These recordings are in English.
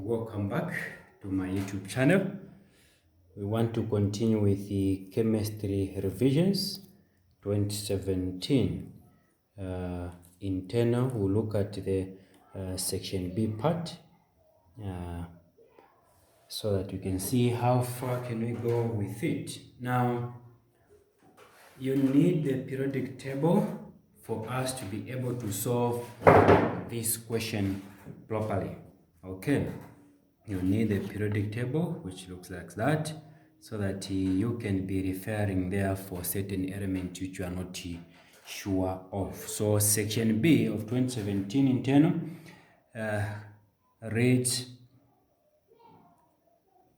Welcome back to my YouTube channel. We want to continue with the chemistry revisions 2017. Internal, we'll look at the section B part so that you can see how far can we go with it. Now, you need the periodic table for us to be able to solve this question properly. Okay, you need the periodic table, which looks like that, so that you can be referring there for certain elements which you are not sure of. So section B of 2017 internal reads,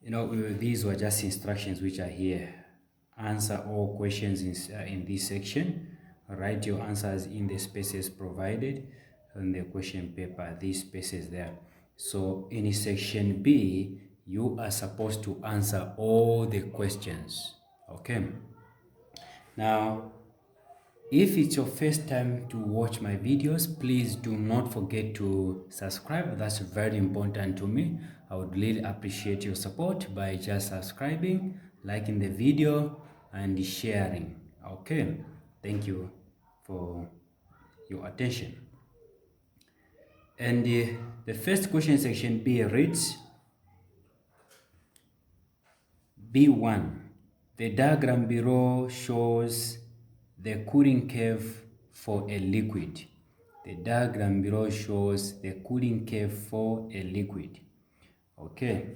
these were just instructions which are here. Answer all questions in this section. Write your answers in the spaces provided on the question paper, these spaces there. So in section B, you are supposed to answer all the questions. Okay. Now, if it's your first time to watch my videos, please do not forget to subscribe. That's very important to me. I would really appreciate your support by just subscribing, liking the video, and sharing. Okay, thank you for your attention. And the first question section B reads, B1. The diagram below shows the cooling curve for a liquid. The diagram below shows the cooling curve for a liquid. Okay,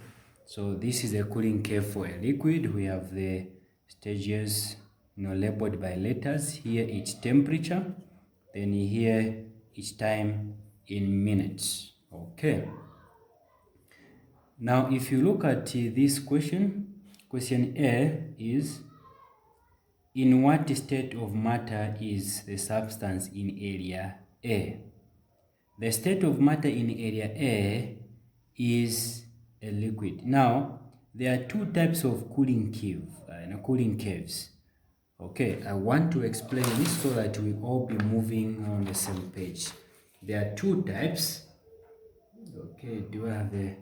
so this is a cooling curve for a liquid. We have the stages labeled by letters. Here it's temperature, then here it's time in minutes. Okay, now if you look at this question A is, in what state of matter is the substance in area A? The state of matter in area A is a liquid. Now, there are two types of cooling curves. Okay, I want to explain this so that we all be moving on the same page. There are two types. Okay, do I have the...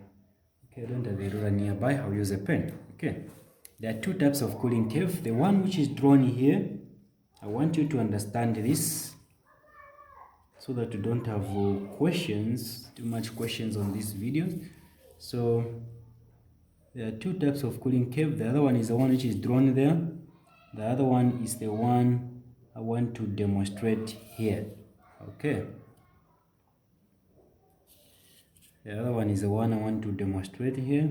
Okay, I don't have a ruler nearby. I'll use a pen. Okay, there are two types of cooling curve. The one which is drawn here, I want you to understand this so that you don't have too much questions on this video. So there are two types of cooling curve. The other one is the one which is drawn there. The other one is the one I want to demonstrate here. Okay. The other one is the one I want to demonstrate here.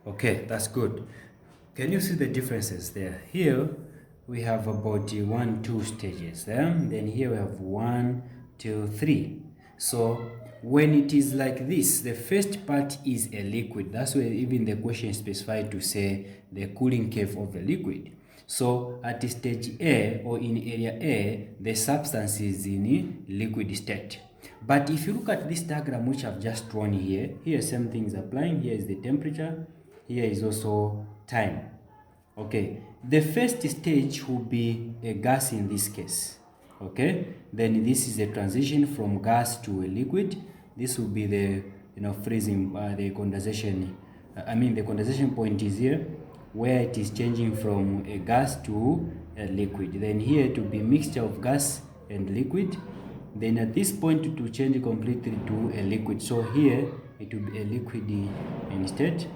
Okay, that's good. Can you see the differences there? Here we have about 2 stages. Then here we have 1, 2, 3. So when it is like this, the first part is a liquid. That's why even the question is specified to say the cooling curve of a liquid. So at stage A or in area A, the substance is in liquid state. But if you look at this diagram which I've just drawn here, same thing is applying. Here is the temperature. Here is also time. Okay, the first stage will be a gas in this case. Okay, then this is a transition from gas to a liquid. This will be the freezing, the condensation. The condensation point is here, where it is changing from a gas to a liquid. Then here it will be mixture of gas and liquid. Then at this point it will change completely to a liquid. So here it will be a liquid instead.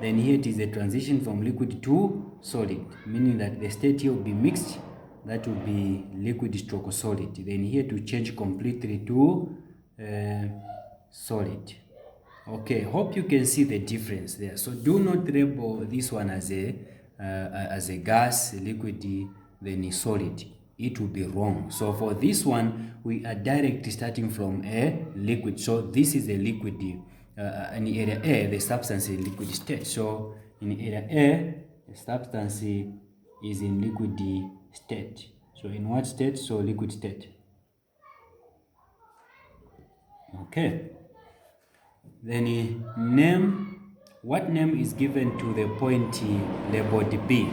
Then here it is a transition from liquid to solid, meaning that the state here will be mixed. That will be liquid stroke solid. Then here to change completely to solid. Okay, hope you can see the difference there. So do not label this one as a gas, liquid, then solid. It will be wrong. So for this one, we are directly starting from a liquid. So this is a liquid. In area A, the substance is in liquid state. So in area A, the substance is in liquid state. So in what state? So liquid state. Okay. Then name. What name is given to the point labeled B?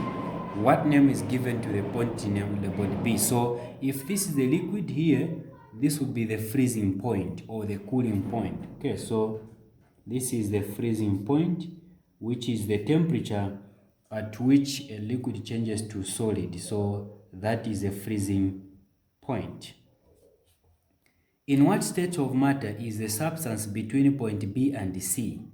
what name is given to the point name labeled B. So if this is the liquid here, this would be the freezing point or the cooling point. Okay, so this is the freezing point, which is the temperature at which a liquid changes to solid. So that is a freezing point. In what state of matter is the substance between point B and C?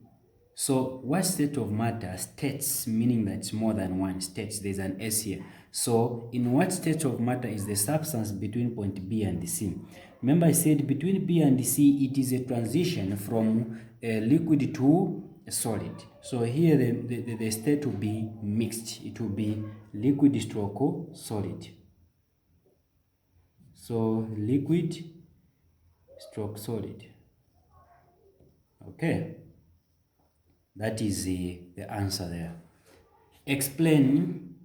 So what state of matter? States, meaning that it's more than one state. There's an S here. So in what state of matter is the substance between point B and C? Remember I said between B and C, it is a transition from a liquid to a solid. So here the state will be mixed. It will be liquid stroke solid. So liquid stroke solid. Okay. That is the answer there. Explain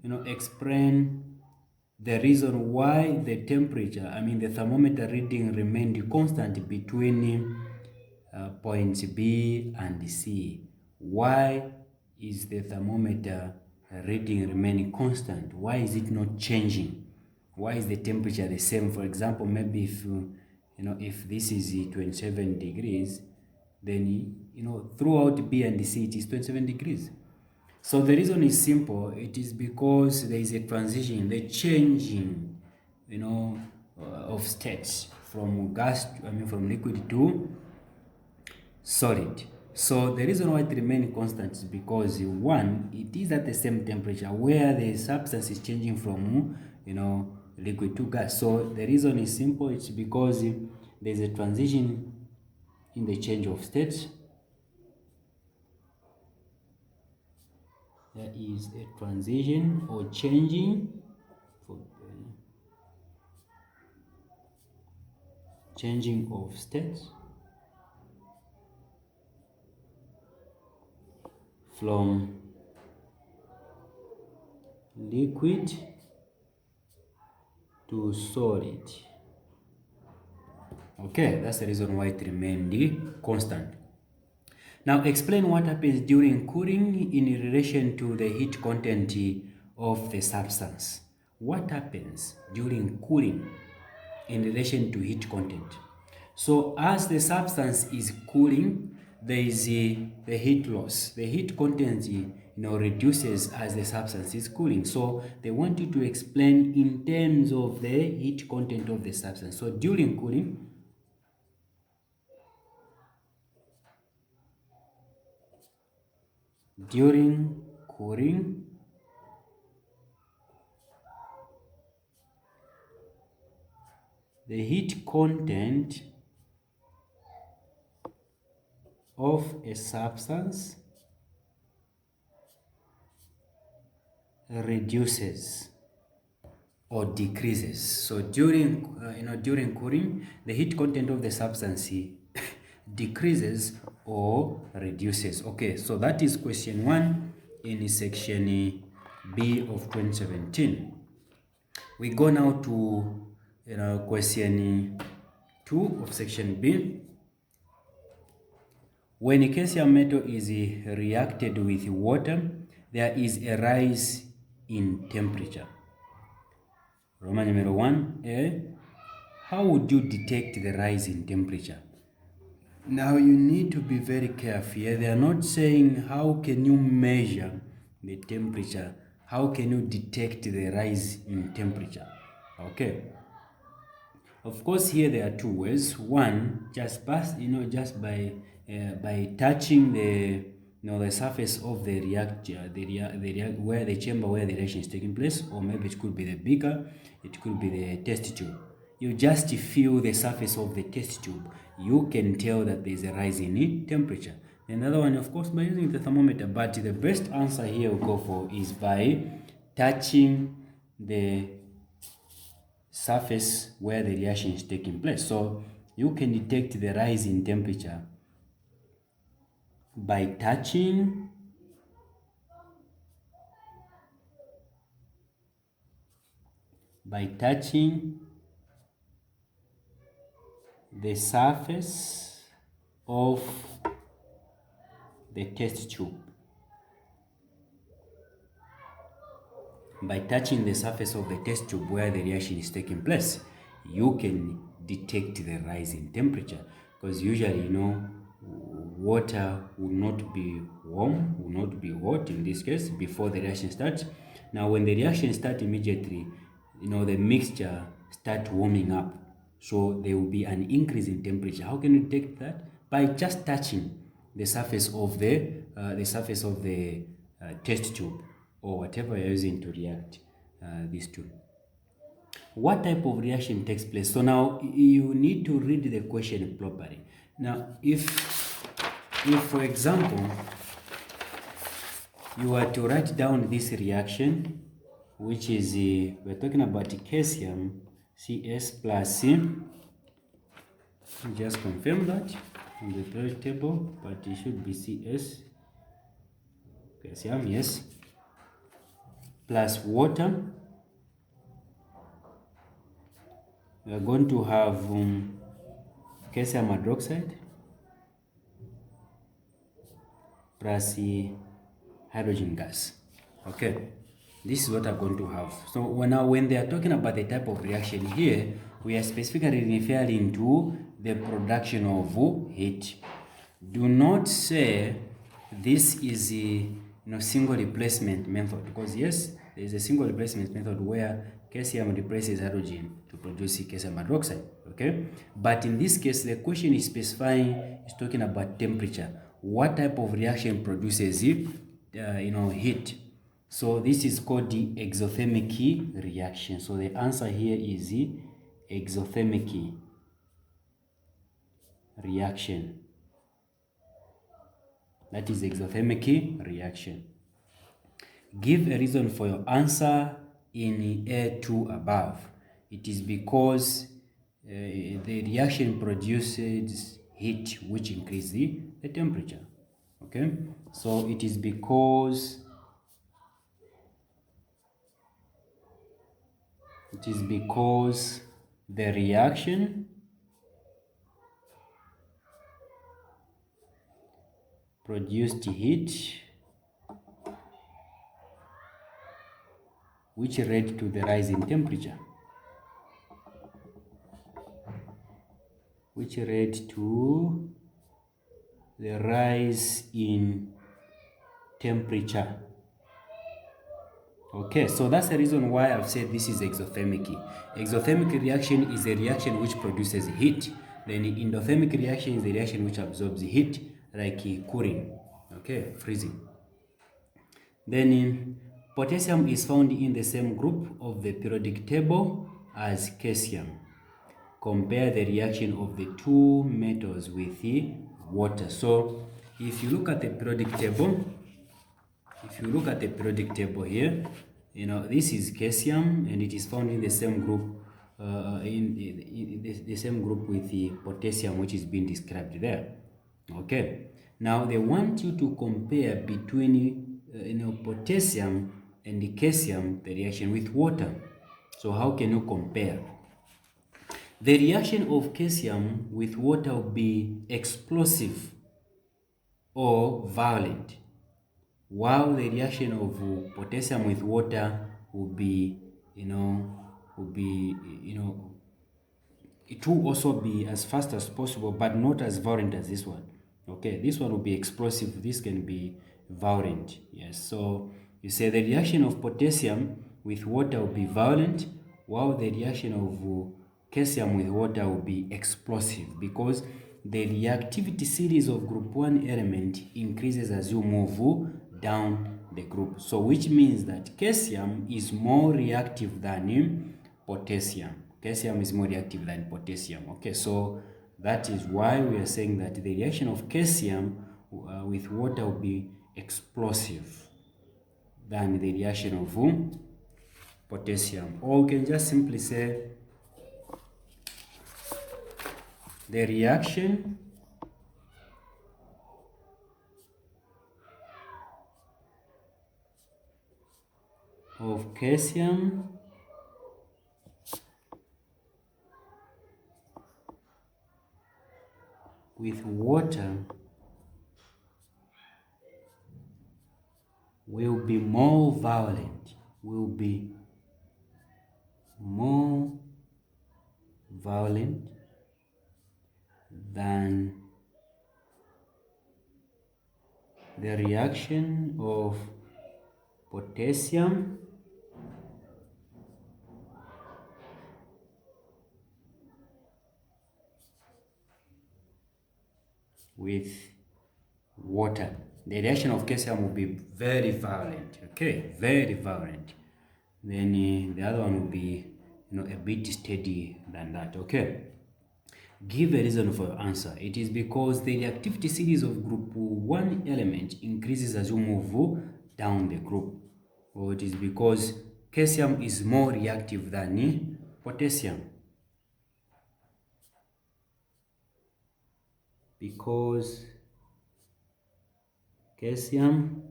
the reason why the temperature, the thermometer reading remained constant between points B and C. Why is the thermometer reading remaining constant? Why is it not changing? Why is the temperature the same? For example, maybe if this is 27 degrees, then throughout B and C it is 27 degrees. So the reason is simple. It is because there is a transition, the changing, of states from from liquid to solid. So the reason why it remains constant is because one, it is at the same temperature where the substance is changing from liquid to gas. So the reason is simple. It's because there's a transition in the change of states. There is a transition or changing of states from liquid to solid. Okay, that's the reason why it remained constant. Now explain what happens during cooling in relation to the heat content of the substance. What happens during cooling in relation to heat content? So as the substance is cooling, there is the heat loss. The heat content reduces as the substance is cooling. So they want you to explain in terms of the heat content of the substance. So during cooling, the heat content of a substance reduces or decreases. So during during cooling, the heat content of the substance decreases or reduces. Okay, so that is question 1 in section B of 2017. We go now to question 2 of section B. When a calcium metal is reacted with water, there is a rise in temperature. Roman number 1, how would you detect the rise in temperature? Now you need to be very careful here. They are not saying how can you measure the temperature, how can you detect the rise in temperature. Okay. Of course, here there are 2 ways. One, just by touching the surface of the reactor, where the chamber where the reaction is taking place, or maybe it could be the beaker, it could be the test tube. You just feel the surface of the test tube. You can tell that there is a rise in temperature. Another one, of course, by using the thermometer. But the best answer here we'll go for is by touching the surface where the reaction is taking place. So you can detect the rise in temperature by touching the surface of the test tube. by touching the surface of the test tube where the reaction is taking place, you can detect the rise in temperature, because usually, water will not be warm, will not be hot in this case before the reaction starts. Now when the reaction starts immediately, the mixture start warming up, so there will be an increase in temperature. How can you detect that? By just touching the surface of the test tube or whatever you're using to react these two. What type of reaction takes place? So now you need to read the question properly. Now, if for example, you were to write down this reaction, which is, we're talking about calcium Cs plus C. Just confirm that on the periodic table, but it should be Cs, calcium, yes, plus water. We are going to have calcium hydroxide plus hydrogen gas. Okay, this is what I'm going to have. So when they are talking about the type of reaction here, we are specifically referring to the production of heat. Do not say this is a single replacement method, because yes, there is a single replacement method where calcium replaces hydrogen to produce calcium hydroxide. Okay, but in this case, the question is specifying, is talking about temperature. What type of reaction produces heat? So this is called the exothermic reaction. So the answer here is the exothermic reaction. That is exothermic reaction. Give a reason for your answer in A2 above. It is because the reaction produces heat, which increases the temperature. Okay, so it is because the reaction produced heat, which led to the rise in temperature, which led to the rise in temperature. Okay, so that's the reason why I've said this is exothermic. Exothermic reaction is a reaction which produces heat. Then endothermic reaction is a reaction which absorbs heat, like cooling, okay, freezing. Then potassium is found in the same group of the periodic table as calcium. Compare the reaction of the two metals with the water. So if you look at the periodic table, here, this is calcium, and it is found in the same group, in the same group with the potassium, which is being described there. Okay, now they want you to compare between potassium and the calcium, the reaction with water. So how can you compare? The reaction of calcium with water will be explosive or violent, while the reaction of potassium with water will be, it will also be as fast as possible, but not as violent as this one. Okay, this one will be explosive, this can be violent. Yes, so you say the reaction of potassium with water will be violent, while the reaction of calcium with water will be explosive, because the reactivity series of group 1 element increases as you move down the group. So which means that calcium is more reactive than potassium. Calcium is more reactive than potassium. Okay, so that is why we are saying that the reaction of calcium with water will be explosive than the reaction of potassium. Or we can just simply say the reaction of calcium with water will be more violent. will be more violent than the reaction of potassium with water. The reaction of calcium will be very violent, okay, very violent. Then the other one will be, a bit steady than that, okay. Give a reason for your answer. It is because the reactivity series of group 1 element increases as you move down the group. Or it is because calcium is more reactive than potassium. Because calcium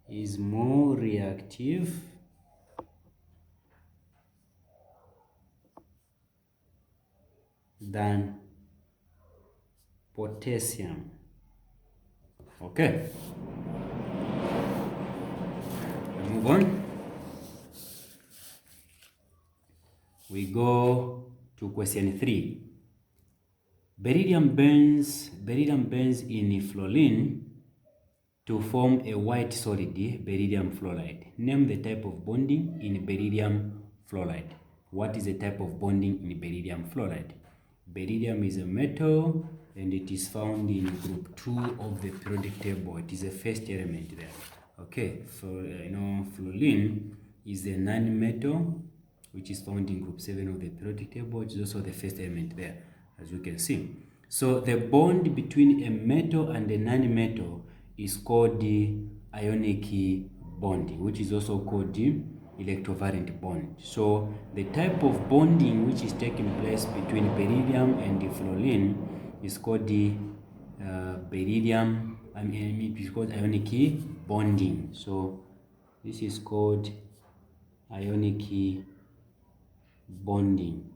is more reactive than potassium. Okay. Move on. We go to question 3. Beryllium burns in fluorine to form a white solid, beryllium fluoride. Name the type of bonding in beryllium fluoride. What is the type of bonding in beryllium fluoride? Beryllium is a metal and it is found in group 2 of the periodic table. It is the first element there. Okay, fluorine is a non-metal which is found in group 7 of the periodic table. It is also the first element there, as you can see. So the bond between a metal and a non-metal is called the ionic bond, which is also called the electrovalent bond. So the type of bonding which is taking place between beryllium and the fluorine is called the it is called ionic bonding. So this is called ionic bonding,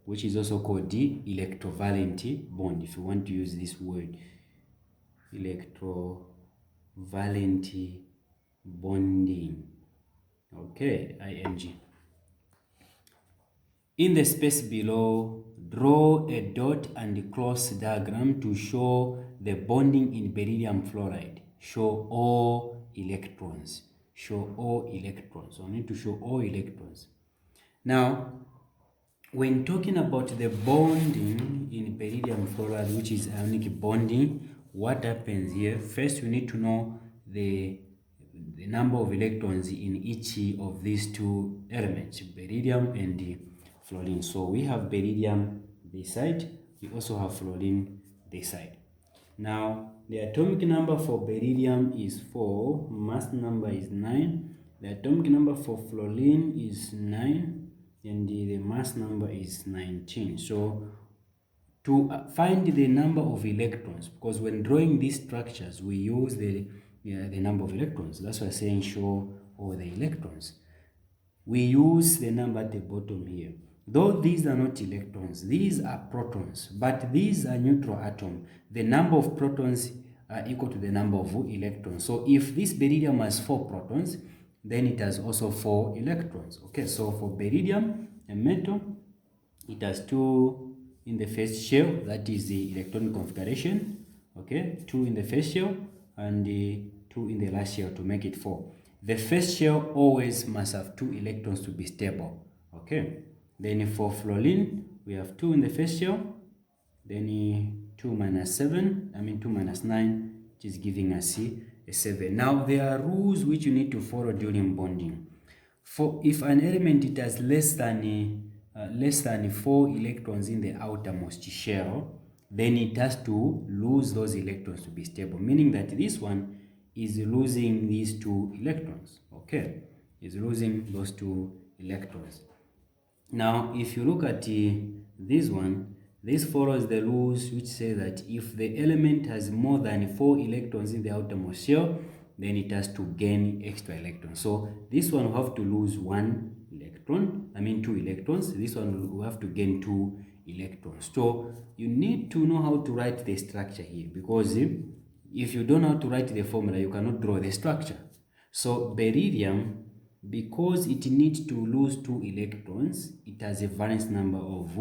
which is also called the electrovalent bond, if you want to use this word, electrovalent bonding. Okay, IMG. In the space below, draw a dot and cross diagram to show the bonding in beryllium fluoride. Show all electrons. Show all electrons. So I need to show all electrons. Now, when talking about the bonding in beryllium fluoride, which is ionic bonding, what happens here? First, we need to know the number of electrons in each of these two elements, beryllium and the fluorine. So we have beryllium this side, we also have fluorine this side. Now, the atomic number for beryllium is 4, mass number is 9, the atomic number for fluorine is 9, and the mass number is 19. So to find the number of electrons, because when drawing these structures we use the number of electrons, that's why I'm saying show all the electrons. We use the number at the bottom here. Though these are not electrons, these are protons, but these are neutral atoms. The number of protons are equal to the number of electrons. So if this beryllium has 4 protons, then it has also 4 electrons. Okay, so for beryllium, a metal, it has 2 in the first shell, that is the electronic configuration. Okay, 2 in the first shell and 2 in the last shell to make it 4. The first shell always must have 2 electrons to be stable. Okay, then for fluorine, we have 2 in the first shell, then 2 minus 9, which is giving us a 7. Now there are rules which you need to follow during bonding. For if an element it has less than 4 electrons in the outermost shell, then it has to lose those electrons to be stable, meaning that this one is losing these 2 electrons. Okay, is losing those 2 electrons. Now if you look at this one, this follows the rules which say that if the element has more than 4 electrons in the outermost shell, then it has to gain extra electrons. So this one will have to lose 1 electron, 2 electrons. This one will have to gain 2 electrons. So you need to know how to write the structure here, because if you don't know how to write the formula, you cannot draw the structure. So beryllium, because it needs to lose 2 electrons, it has a valence number of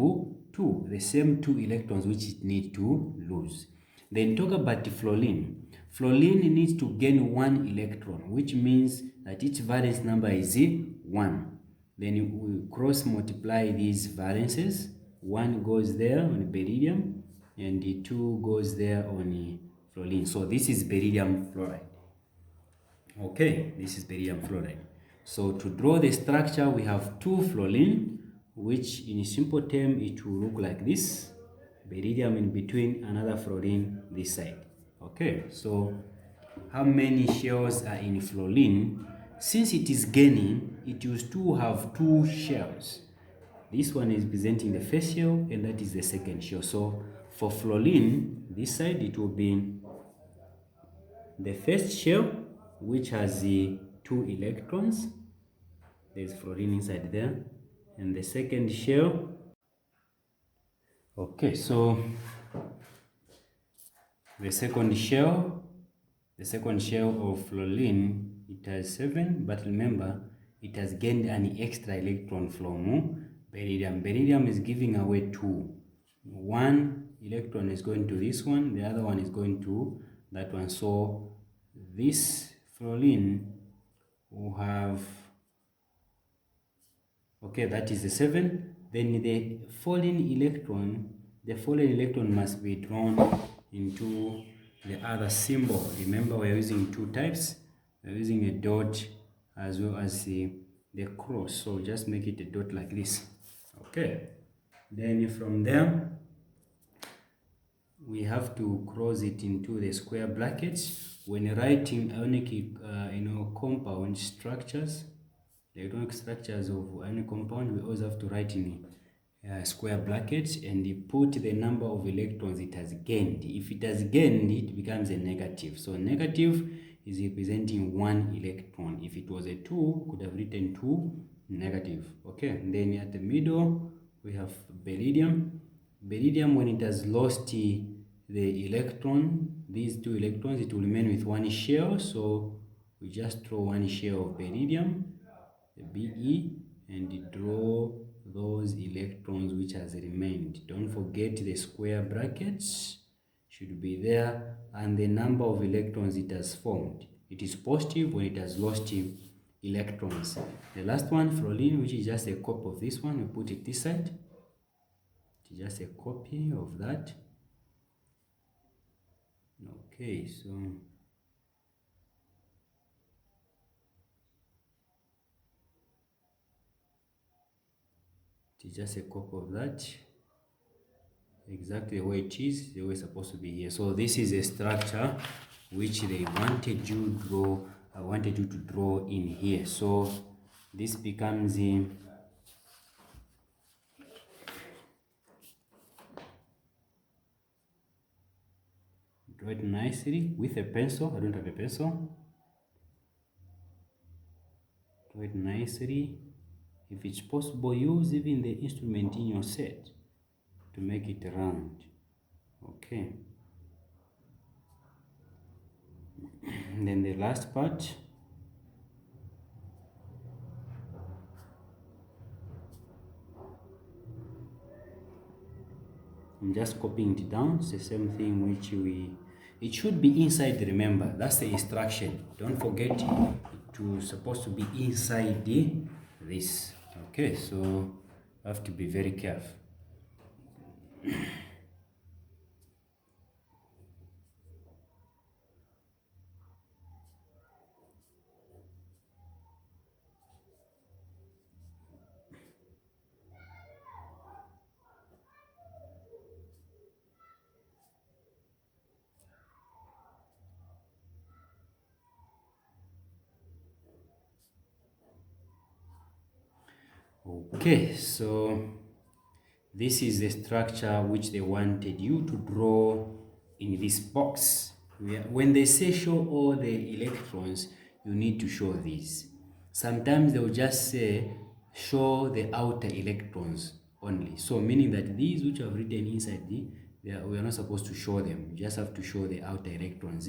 2, the same 2 electrons which it needs to lose. Then talk about the fluorine. Fluorine needs to gain 1 electron, which means that its valence number is 1. Then we cross multiply these valences. 1 goes there on beryllium and the 2 goes there on the fluorine. So this is beryllium fluoride. Okay, this is beryllium fluoride. So to draw the structure, we have 2 fluorine, which in a simple term, it will look like this. Beryllium in between, another fluorine this side. Okay, so how many shells are in fluorine? Since it is gaining, it used to have 2 shells. This one is presenting the first shell, and that is the second shell. So for fluorine, this side, it will be the first shell, which has the 2 electrons. There's fluorine inside there. And the second shell. Okay, so the second shell of fluorine, it has 7, but remember, it has gained an extra electron from beryllium. Beryllium is giving away 2. 1 electron is going to this one, the other one is going to that one. So this fluorine will have, okay, that is the 7. Then the fallen electron must be drawn into the other symbol. Remember, we are using 2 types. We are using a dot as well as the cross. So just make it a dot like this. Okay. Then from there, we have to cross it into the square brackets. When writing ionic, compound structures, the electronic structures of any compound, we always have to write in square brackets and put the number of electrons it has gained. If it has gained, it becomes a negative. So negative is representing 1 electron. If it was a 2, could have written 2 negative. Okay, and then at the middle, we have beryllium. Beryllium, when it has lost the electron, these 2 electrons, it will remain with 1 shell. So we just draw 1 shell of beryllium, the Be, and draw those electrons which has remained. Don't forget the square brackets should be there, and the number of electrons it has formed. It is positive when it has lost electrons. The last one, fluorine, which is just a copy of this one, we put it this side. It is just a copy of that. Okay, so it is just a copy of that, exactly the way it is, the way it's supposed to be here. So this is a structure which they wanted you to draw. I wanted you to draw in here. So this becomes draw it nicely with a pencil. I don't have a pencil. Draw it nicely. If it's possible, use even the instrument in your set to make it round. Okay. And then the last part. I'm just copying it down. It's the same thing which it should be inside, remember. That's the instruction. Don't forget to supposed to be inside this. Okay, so you have to be very careful. Okay, so this is the structure which they wanted you to draw in this box. When they say show all the electrons, you need to show these. Sometimes they will just say show the outer electrons only. So meaning that these which are written inside we are not supposed to show them. You just have to show the outer electrons.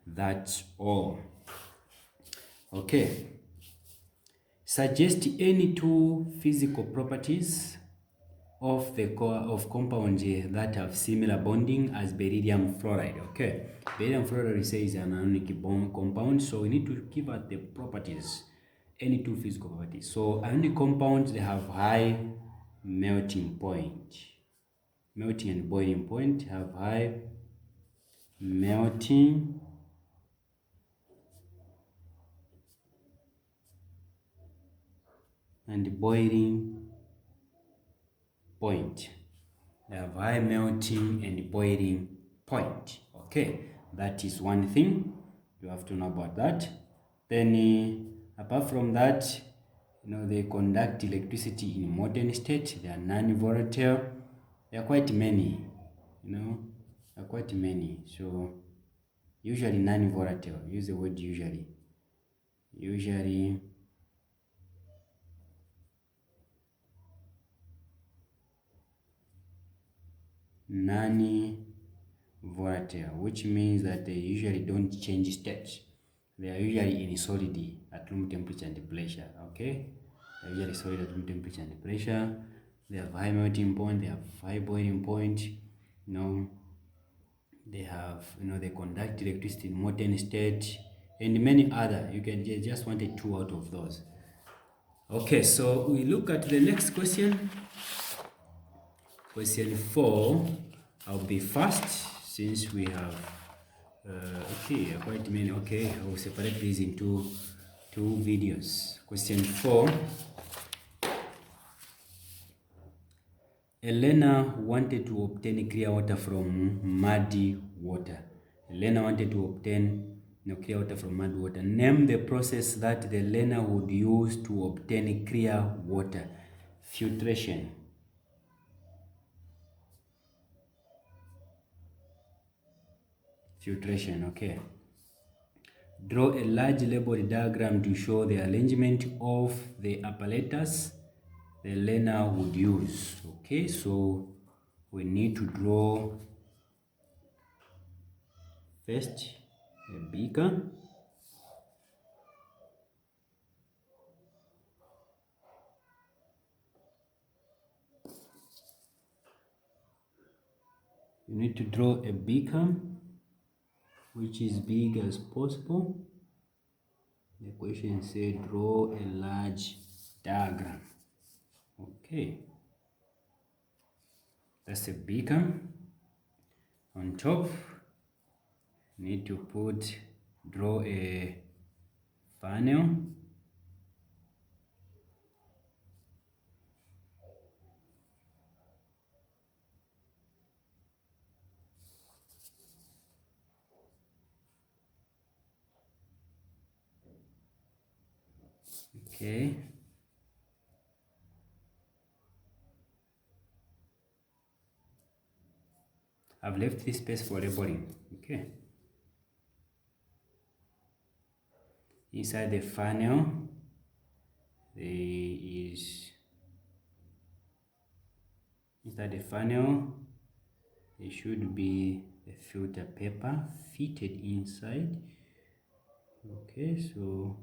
That's all. Okay. Suggest any two physical properties of the of compounds that have similar bonding as beryllium fluoride. Okay, beryllium fluoride we say is an ionic bond compound, so we need to give out the properties, any two physical properties. So ionic compounds, they have high melting point, melting and boiling point, have high melting and boiling point. They have high melting and boiling point. Okay, that is one thing you have to know about that. Then apart from that, they conduct electricity in molten state. They are non-volatile. There are quite many, there are quite many. So usually non-volatile, use the word usually. Usually non-volatile, which means that they usually don't change state. They are usually in solid at room temperature and pressure. Okay, they are usually solid at room temperature and pressure. They have high melting point, they have high boiling point. They have, they conduct electricity in molten state, and many other. You can just wanted two out of those. Okay, so we look at the next question. Question 4. I'll be fast since we have okay, quite many. Okay, I will separate these into two videos. Question 4. Elena wanted to obtain clear water from muddy water. Elena wanted to obtain clear water from muddy water. Name the process that the Elena would use to obtain clear water. Filtration. Filtration, okay. Draw a large labeled diagram to show the arrangement of the apparatus the learner would use. Okay, so we need to draw first a beaker. You need to draw a beaker which is big as possible. The question says draw a large diagram. Okay, that's a beaker. On top, need to draw a funnel. Okay. I've left this space for labeling. Okay. Inside the funnel, there should be a filter paper fitted inside. Okay, so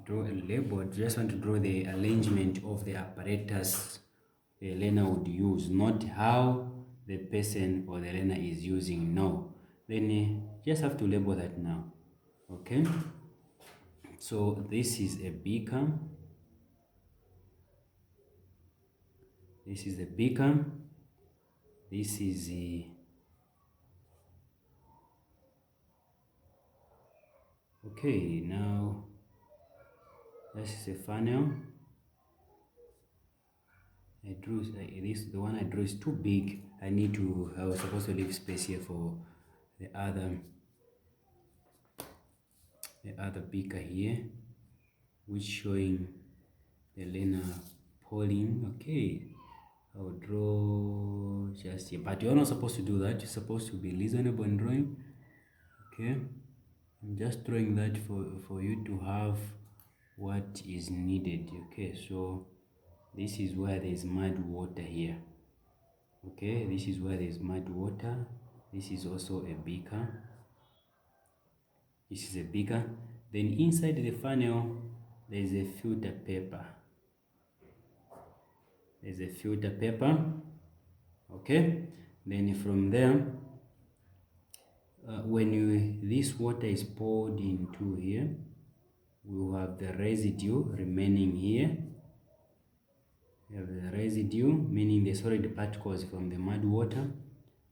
draw a label. Just want to draw the arrangement of the apparatus the learner would use, not how the person or the learner is using. No, then just have to label that now. Okay, so this is a beaker. This is the beaker. This is the okay. Now this is a funnel. I drew this. The one I drew is too big. I was supposed to leave space here for the other beaker here, which showing the learner pouring. Okay, I'll draw just here, but you're not supposed to do that. You're supposed to be reasonable in drawing. Okay, I'm just drawing that for you to have what is needed. Okay, so this is where there is mud water here. Okay, this is where there's mud water. This is also a beaker. This is a beaker. Then inside the funnel, there's a filter paper. There's a filter paper. Okay, then from there, this water is poured into here, we will have the residue remaining here. We have the residue, meaning the solid particles from the mud water.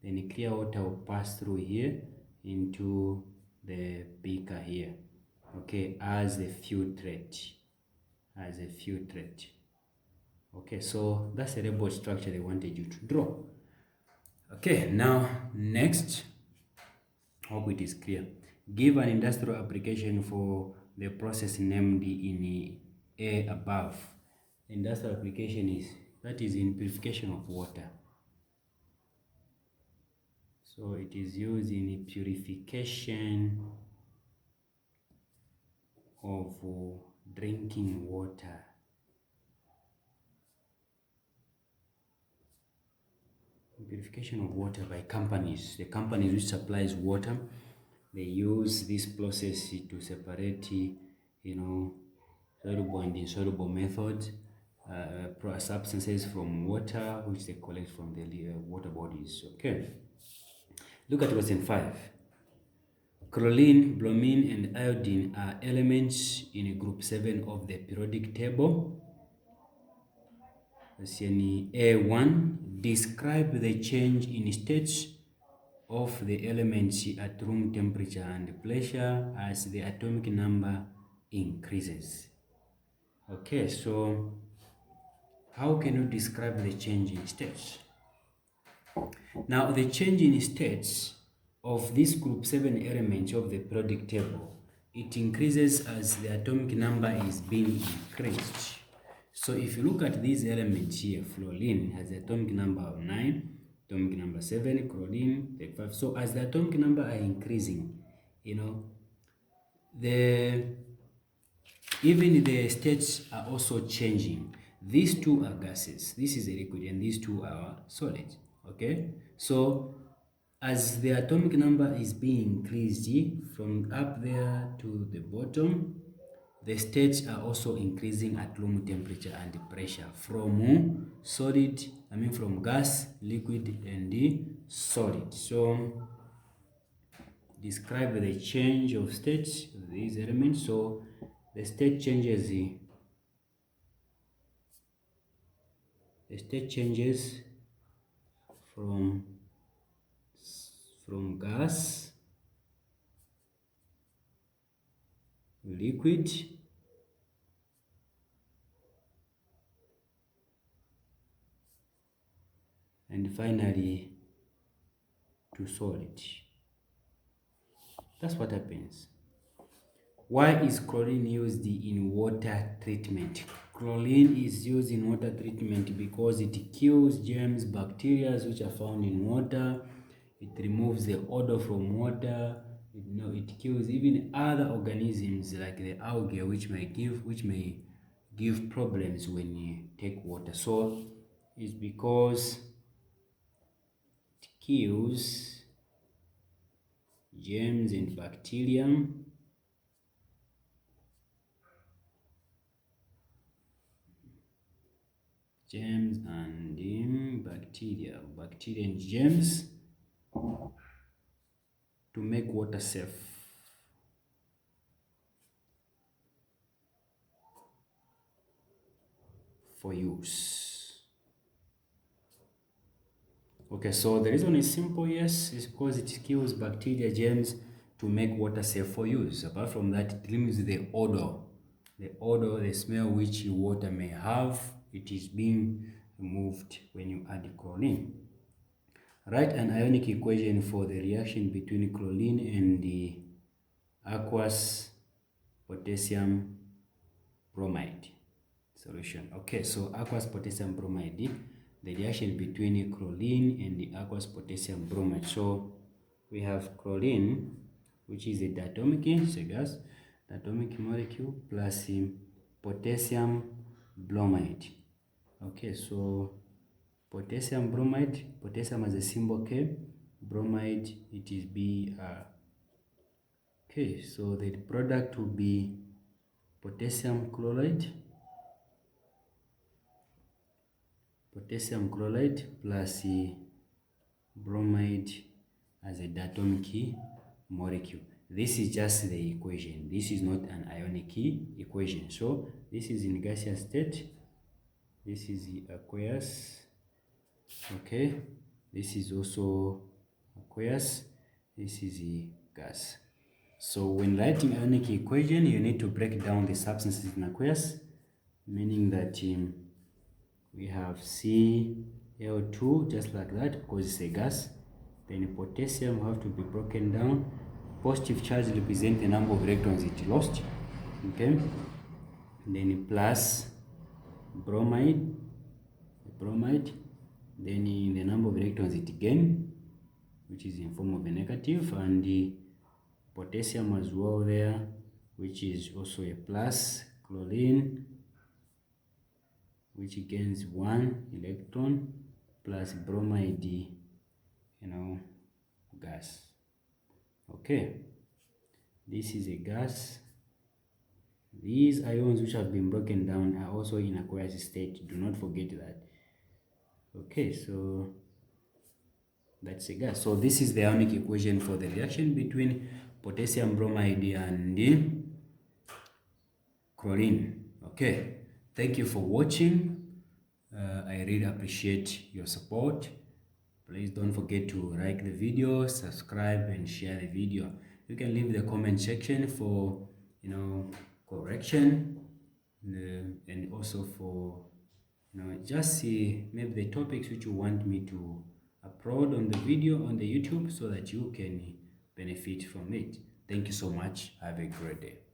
Then the clear water will pass through here into the beaker here, okay, as a filtrate. Okay, so that's the robot structure they wanted you to draw. Okay, now next, hope it is clear. Give an industrial application for the process named in A above. The industrial application is in purification of water. So it is used in purification of drinking water. Purification of water by companies. The companies which supplies water, they use this process to separate, soluble and insoluble methods, substances from water, which they collect from the water bodies. Okay. Look at question 5. Chlorine, bromine, and iodine are elements in group 7 of the periodic table. Question A1. Describe the change in states of the elements at room temperature and pressure as the atomic number increases. Okay, so how can you describe the change in states? Now, the change in states of this group 7 elements of the periodic table, it increases as the atomic number is being increased. So if you look at these elements here, fluorine has the atomic number of 9, atomic number 7, chlorine, 5. So as the atomic number are increasing, even the states are also changing. These two are gases. This is a liquid and these two are solid. Okay? So as the atomic number is being increased from up there to the bottom, the states are also increasing at room temperature and pressure from from gas, liquid, and solid. So describe the change of states of these elements. So the state changes from gas, liquid, and finally to solid. That's what happens. Why is chlorine used in water treatment? Chlorine is used in water treatment because it kills germs, bacteria which are found in water. It removes the odor from water. It kills even other organisms like the algae, which may give problems when you take water. So it's because it kills germs and bacteria. Germs and bacteria and germs to make water safe for use. Okay, so the reason is simple, yes, is because it kills bacteria, germs to make water safe for use. Apart from that, it removes the odor, the smell which water may have. It is being removed when you add chlorine. Write an ionic equation for the reaction between chlorine and the aqueous potassium bromide solution. Okay, so aqueous potassium bromide, the reaction between chlorine and the aqueous potassium bromide. So we have chlorine, which is a diatomic, it's a gas, diatomic molecule, plus potassium bromide. Okay, so Potassium bromide, potassium has a symbol K, bromide it is Br. Okay, so the product will be potassium chloride plus bromide as a diatomic molecule. This is just the equation. This is not an ionic equation. So this is in gaseous state. This is aqueous. Okay, this is also aqueous. This is the gas. So when writing ionic equation, you need to break down the substances in aqueous, meaning that we have Cl2 just like that because it's a gas. Then potassium have to be broken down. Positive charge represent the number of electrons it lost. Okay. Then plus bromide. Then the number of electrons it gain, which is in form of a negative, and the potassium as well there, which is also a plus. Chlorine, which gains 1 electron, plus bromide, gas. Okay, this is a gas. These ions which have been broken down are also in aqueous state. Do not forget that. Okay, so that's a gas. So this is the ionic equation for the reaction between potassium bromide and the chlorine. Okay, thank you for watching. I really appreciate your support. Please don't forget to like the video, subscribe, and share the video. You can leave the comment section for correction, and also for just see maybe the topics which you want me to upload on the video on the YouTube so that you can benefit from it. Thank you so much. Have a great day.